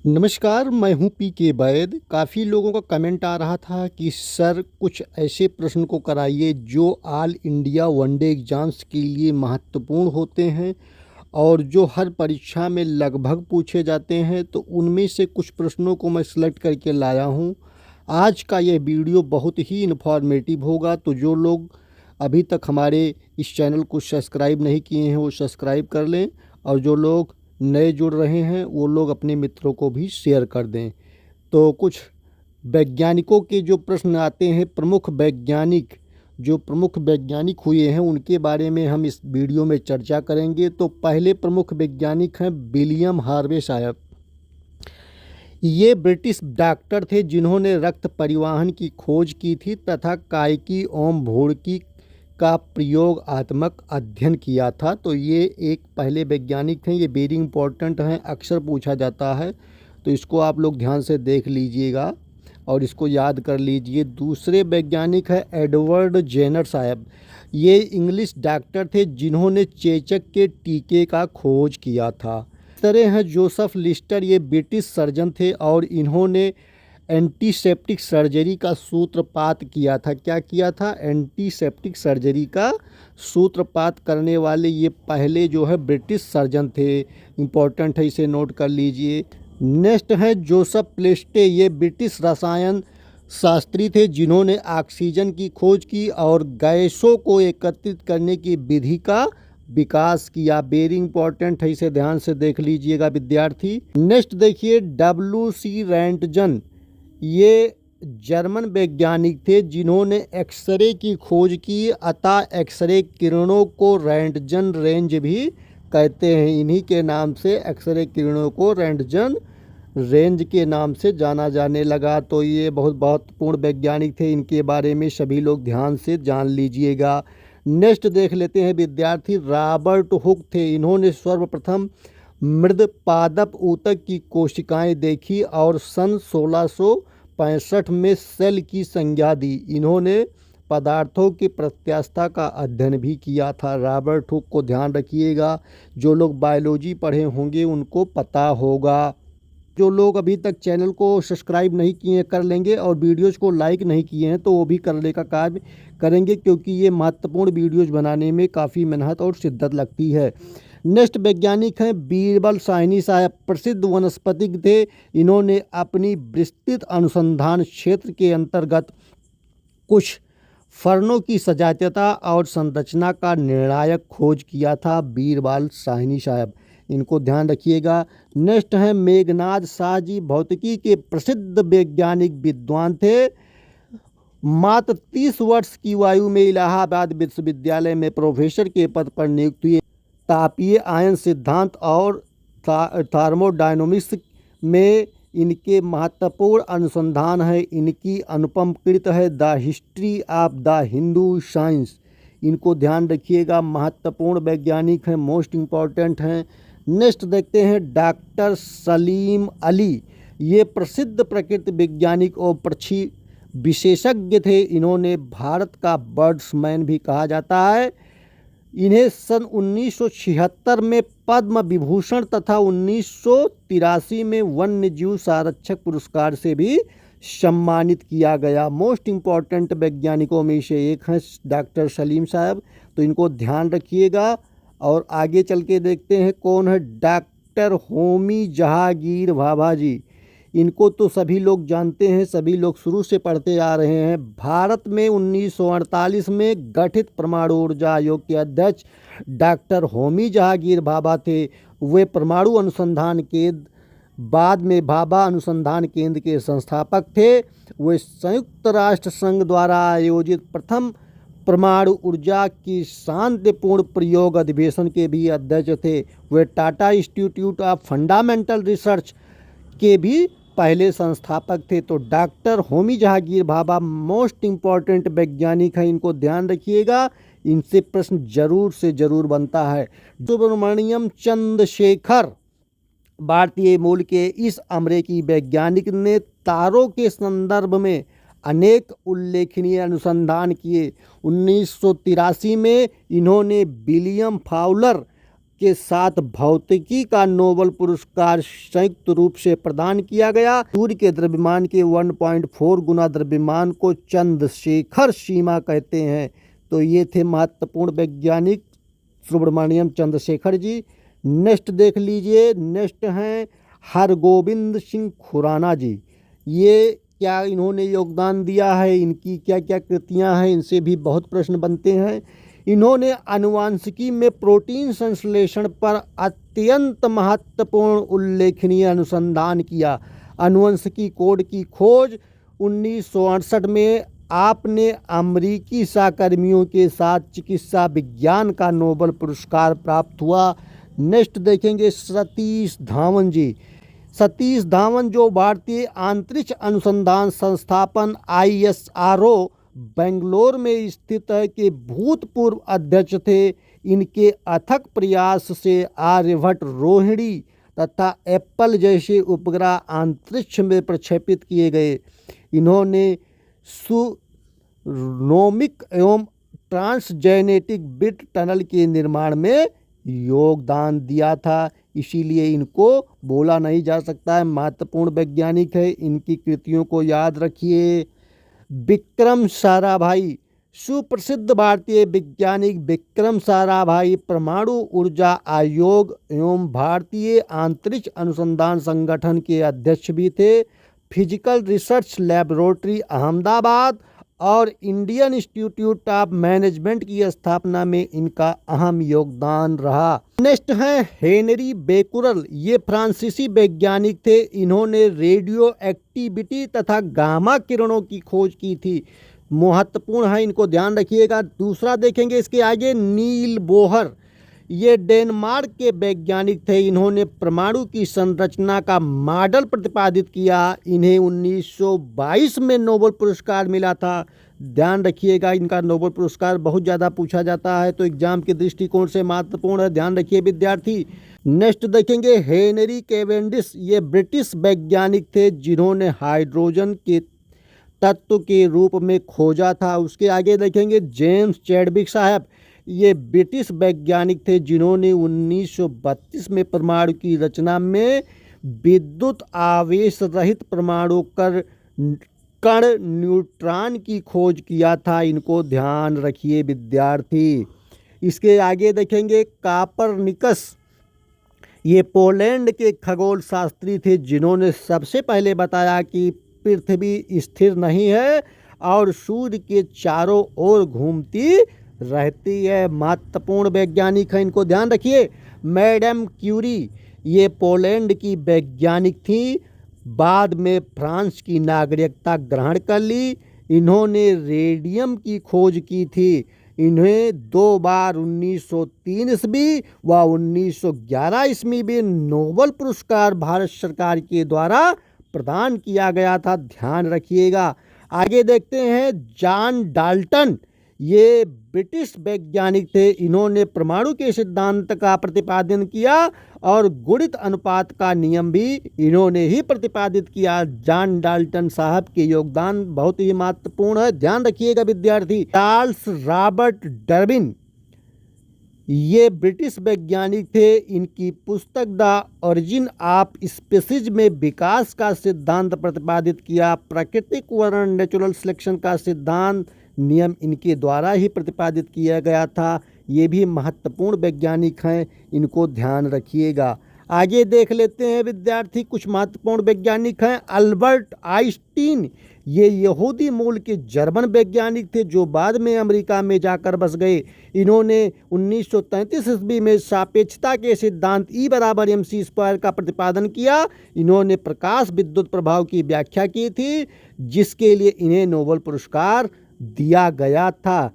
नमस्कार, मैं हूँ पी.के. वैद। काफ़ी लोगों का कमेंट आ रहा था कि सर कुछ ऐसे प्रश्न को कराइए जो ऑल इंडिया वनडे एग्ज़ाम्स के लिए महत्वपूर्ण होते हैं और जो हर परीक्षा में लगभग पूछे जाते हैं, तो उनमें से कुछ प्रश्नों को मैं सेलेक्ट करके लाया हूँ। आज का यह वीडियो बहुत ही इन्फॉर्मेटिव होगा, तो जो लोग अभी तक हमारे इस चैनल को सब्सक्राइब नहीं किए हैं वो सब्सक्राइब कर लें, और जो लोग नए जुड़ रहे हैं वो लोग अपने मित्रों को भी शेयर कर दें। तो कुछ वैज्ञानिकों के जो प्रश्न आते हैं, प्रमुख वैज्ञानिक हुए हैं, उनके बारे में हम इस वीडियो में चर्चा करेंगे। तो पहले प्रमुख वैज्ञानिक हैं विलियम हार्वे साहब। ये ब्रिटिश डॉक्टर थे जिन्होंने रक्त परिवहन की खोज की थी तथा कायकी ओम भोड़की का प्रयोगात्मक अध्ययन किया था। तो ये एक पहले वैज्ञानिक हैं, ये वेरी इंपॉर्टेंट हैं, अक्सर पूछा जाता है, तो इसको आप लोग ध्यान से देख लीजिएगा और इसको याद कर लीजिए। दूसरे वैज्ञानिक हैं एडवर्ड जेनर साहब। ये इंग्लिश डॉक्टर थे जिन्होंने चेचक के टीके का खोज किया था। तरह हैं जोसेफ लिस्टर, ये ब्रिटिश सर्जन थे और इन्होंने एंटीसेप्टिक सर्जरी का सूत्रपात किया था। क्या किया था? एंटीसेप्टिक सर्जरी का सूत्रपात करने वाले ये पहले जो है ब्रिटिश सर्जन थे। इम्पोर्टेंट है, इसे नोट कर लीजिए। नेक्स्ट है जोसेफ प्लेस्टे, ये ब्रिटिश रसायन शास्त्री थे जिन्होंने ऑक्सीजन की खोज की और गैसों को एकत्रित करने की विधि का विकास किया। वेरी इंपॉर्टेंट है, इसे ध्यान से देख लीजिएगा विद्यार्थी। नेक्स्ट देखिए डब्ल्यू.सी. रैंटजन, ये जर्मन वैज्ञानिक थे जिन्होंने एक्सरे की खोज की, अतः एक्सरे किरणों को रैंटजन रेंज भी कहते हैं। इन्हीं के नाम से एक्सरे किरणों को रैंटजन रेंज के नाम से जाना जाने लगा। तो ये बहुत महत्वपूर्ण वैज्ञानिक थे, इनके बारे में सभी लोग ध्यान से जान लीजिएगा। नेक्स्ट देख लेते हैं विद्यार्थी, रॉबर्ट हुक थे। इन्होंने सर्वप्रथम मृद पादप ऊतक की कोशिकाएं देखी और सन 1665 में सेल की संज्ञा दी। इन्होंने पदार्थों की प्रत्यास्थता का अध्ययन भी किया था। रॉबर्ट हुक को ध्यान रखिएगा, जो लोग बायोलॉजी पढ़े होंगे उनको पता होगा। जो लोग अभी तक चैनल को सब्सक्राइब नहीं किए हैं कर लेंगे, और वीडियोज़ को लाइक नहीं किए हैं तो वो भी करने का कार्य करेंगे, क्योंकि ये महत्वपूर्ण वीडियोज़ बनाने में काफ़ी मेहनत और शिद्दत लगती है। नेक्स्ट वैज्ञानिक हैं बीरबल साहनी साहब, प्रसिद्ध वनस्पतिज्ञ थे। इन्होंने अपनी विस्तृत अनुसंधान क्षेत्र के अंतर्गत कुछ फर्नों की सजातीयता और संरचना का निर्णायक खोज किया था। बीरबल साहनी साहब, इनको ध्यान रखिएगा। नेक्स्ट है मेघनाद शाह जी, भौतिकी के प्रसिद्ध वैज्ञानिक विद्वान थे। मात्र 30 वर्ष की आयु में इलाहाबाद विश्वविद्यालय में प्रोफेसर के पद पर नियुक्त हुए। तापीय आयन सिद्धांत और थर्मोडायनामिक्स में इनके महत्वपूर्ण अनुसंधान है। इनकी अनुपम कृत है the history of the Hindu science. इनको ध्यान रखिएगा, महत्वपूर्ण वैज्ञानिक हैं, मोस्ट इम्पॉर्टेंट हैं। नेक्स्ट देखते हैं डॉक्टर सलीम अली, ये प्रसिद्ध प्रकृति वैज्ञानिक और पक्षी विशेषज्ञ थे। इन्होंने भारत का बर्ड्समैन भी कहा जाता है। इन्हें सन 1976 में पद्म विभूषण तथा 1983 में वन्य जीव संरक्षक पुरस्कार से भी सम्मानित किया गया। मोस्ट इम्पॉर्टेंट वैज्ञानिकों में से एक हैं डॉक्टर सलीम साहब, तो इनको ध्यान रखिएगा। और आगे चल के देखते हैं कौन है डॉक्टर होमी जहांगीर भाभा जी। इनको तो सभी लोग जानते हैं, सभी लोग शुरू से पढ़ते आ रहे हैं। भारत में 1948 में गठित परमाणु ऊर्जा आयोग के अध्यक्ष डॉक्टर होमी जहांगीर भाभा थे। वे परमाणु अनुसंधान केंद्र, बाद में भाभा अनुसंधान केंद्र के संस्थापक थे। वे संयुक्त राष्ट्र संघ द्वारा आयोजित प्रथम परमाणु ऊर्जा की शांतिपूर्ण प्रयोग अधिवेशन के भी अध्यक्ष थे। वे Tata institute of fundamental research के भी पहले संस्थापक थे। तो doctor Homi Jehangir Bhabha most important वैज्ञानिक हैं, इनको ध्यान रखिएगा, इनसे प्रश्न जरूर से जरूर बनता है। सुब्रमण्यम चंद्रशेखर, भारतीय मूल के इस अमेरिकी वैज्ञानिक ने तारों के संदर्भ में अनेक उल्लेखनीय अनुसंधान किए। 1983 में इन्होंने विलियम फाउलर के साथ भौतिकी का नोबेल पुरस्कार संयुक्त रूप से प्रदान किया गया। सूर्य के द्रव्यमान के 1.4 गुना द्रव्यमान को चंद्रशेखर सीमा कहते हैं। तो ये थे महत्वपूर्ण वैज्ञानिक सुब्रमण्यम चंद्रशेखर जी। नेक्स्ट देख लीजिए, नेक्स्ट हैं हरगोविंद सिंह खुराना जी। ये क्या इन्होंने योगदान दिया है, इनकी क्या क्या कृतियां हैं, इनसे भी बहुत प्रश्न बनते हैं। इन्होंने आनुवांशिकी में प्रोटीन संश्लेषण पर अत्यंत महत्वपूर्ण उल्लेखनीय अनुसंधान किया। आनुवंशिकी कोड की खोज 1968 में आपने अमेरिकी सहकर्मियों के साथ चिकित्सा विज्ञान का नोबेल पुरस्कार प्राप्त हुआ। नेक्स्ट देखेंगे सतीश धावन जी। सतीश धावन जो भारतीय अंतरिक्ष अनुसंधान संस्थान ISRO बेंगलोर में स्थित है के भूतपूर्व अध्यक्ष थे। इनके अथक प्रयास से आर्यभट्ट, रोहिणी तथा एप्पल जैसे उपग्रह अंतरिक्ष में प्रक्षेपित किए गए। इन्होंने सुनोमिक एवं ट्रांसजेनेटिक बिट टनल के निर्माण में योगदान दिया था, इसीलिए इनको बोला नहीं जा सकता है। महत्वपूर्ण वैज्ञानिक है, इनकी कृतियों को याद रखिए। विक्रम साराभाई, सुप्रसिद्ध भारतीय वैज्ञानिक विक्रम साराभाई परमाणु ऊर्जा आयोग एवं भारतीय अंतरिक्ष अनुसंधान संगठन के अध्यक्ष भी थे। फिजिकल रिसर्च लैबोरेटरी अहमदाबाद और इंडियन इंस्टीट्यूट ऑफ मैनेजमेंट की स्थापना में इनका अहम योगदान रहा। नेक्स्ट है हेनरी बेकुरल। ये फ्रांसीसी वैज्ञानिक थे। इन्होंने रेडियो एक्टिविटी तथा गामा किरणों की खोज की थी। महत्वपूर्ण है, इनको ध्यान रखिएगा। दूसरा देखेंगे इसके आगे नील बोहर। ये डेनमार्क के वैज्ञानिक थे। इन्होंने परमाणु की संरचना का मॉडल प्रतिपादित किया। इन्हें 1922 में नोबेल पुरस्कार मिला था। ध्यान रखिएगा, इनका नोबेल पुरस्कार बहुत ज़्यादा पूछा जाता है, तो एग्जाम के दृष्टिकोण से महत्वपूर्ण है, ध्यान रखिए विद्यार्थी। नेक्स्ट देखेंगे हेनरी कैवेंडिश। ये ब्रिटिश वैज्ञानिक थे जिन्होंने हाइड्रोजन के तत्व के रूप में खोजा था। उसके आगे देखेंगे जेम्स चैडविक साहब। ये ब्रिटिश वैज्ञानिक थे जिन्होंने 1932 में परमाणु की रचना में विद्युत आवेश रहित परमाणु कण न्यूट्रॉन की खोज किया था। इनको ध्यान रखिए विद्यार्थी। इसके आगे देखेंगे कापरनिकस। ये पोलैंड के खगोल शास्त्री थे जिन्होंने सबसे पहले बताया कि पृथ्वी स्थिर नहीं है और सूर्य के चारों ओर घूमती रहती है। महत्वपूर्ण वैज्ञानिक है, इनको ध्यान रखिए। मैडम क्यूरी, ये पोलैंड की वैज्ञानिक थी, बाद में फ्रांस की नागरिकता ग्रहण कर ली। इन्होंने रेडियम की खोज की थी। इन्हें 2 बार 1903 ईस्वी व 1911 ईस्वी में नोबेल पुरस्कार भारत सरकार के द्वारा प्रदान किया गया था, ध्यान रखिएगा। आगे देखते हैं जॉन डाल्टन। ये ब्रिटिश वैज्ञानिक थे। इन्होंने परमाणु के सिद्धांत का प्रतिपादन किया और गुणित अनुपात का नियम भी इन्होंने ही प्रतिपादित किया। जॉन डाल्टन साहब के योगदान बहुत ही महत्वपूर्ण है, ध्यान रखिएगा विद्यार्थी। चार्ल्स रॉबर्ट डार्विन, ये ब्रिटिश वैज्ञानिक थे। इनकी पुस्तक द ओरिजिन ऑफ स्पीसीज में विकास का सिद्धांत प्रतिपादित किया। प्राकृतिक वर्ण नेचुरल सिलेक्शन का सिद्धांत नियम इनके द्वारा ही प्रतिपादित किया गया था। ये भी महत्वपूर्ण वैज्ञानिक हैं, इनको ध्यान रखिएगा। आगे देख लेते हैं विद्यार्थी, कुछ महत्वपूर्ण वैज्ञानिक हैं। अल्बर्ट आइंस्टीन, ये यहूदी मूल के जर्मन वैज्ञानिक थे जो बाद में अमेरिका में जाकर बस गए। इन्होंने 1933 ईस्वी में सापेक्षता के सिद्धांत E = mc² का प्रतिपादन किया। इन्होंने प्रकाश विद्युत प्रभाव की व्याख्या की थी, जिसके लिए इन्हें नोबेल पुरस्कार दिया गया था।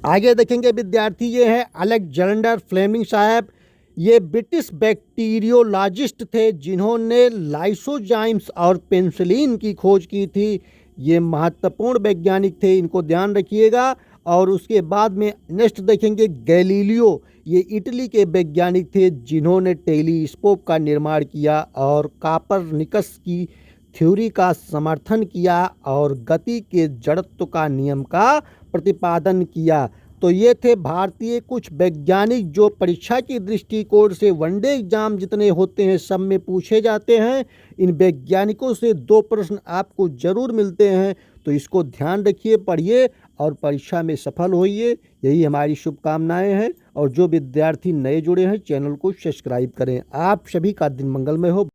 आगे देखेंगे विद्यार्थी, ये है अलेक्जेंडर फ्लेमिंग साहब। ये ब्रिटिश बैक्टीरियोलॉजिस्ट थे जिन्होंने लाइसोजाइम्स और पेनिसिलिन की खोज की थी। ये महत्वपूर्ण वैज्ञानिक थे, इनको ध्यान रखिएगा। और उसके बाद में नेक्स्ट देखेंगे गैलीलियो। ये इटली के वैज्ञानिक थे जिन्होंने टेलीस्कोप का निर्माण किया और कापरनिकस की थ्योरी का समर्थन किया और गति के जड़त्व का नियम का प्रतिपादन किया। तो ये थे भारतीय कुछ वैज्ञानिक जो परीक्षा की दृष्टिकोण से वनडे एग्जाम जितने होते हैं सब में पूछे जाते हैं। इन वैज्ञानिकों से 2 प्रश्न आपको जरूर मिलते हैं, तो इसको ध्यान रखिए, पढ़िए और परीक्षा में सफल होइए। यही हमारी शुभकामनाएं हैं। और जो विद्यार्थी नए जुड़े हैं चैनल को सब्सक्राइब करें। आप सभी का दिन मंगलमय हो।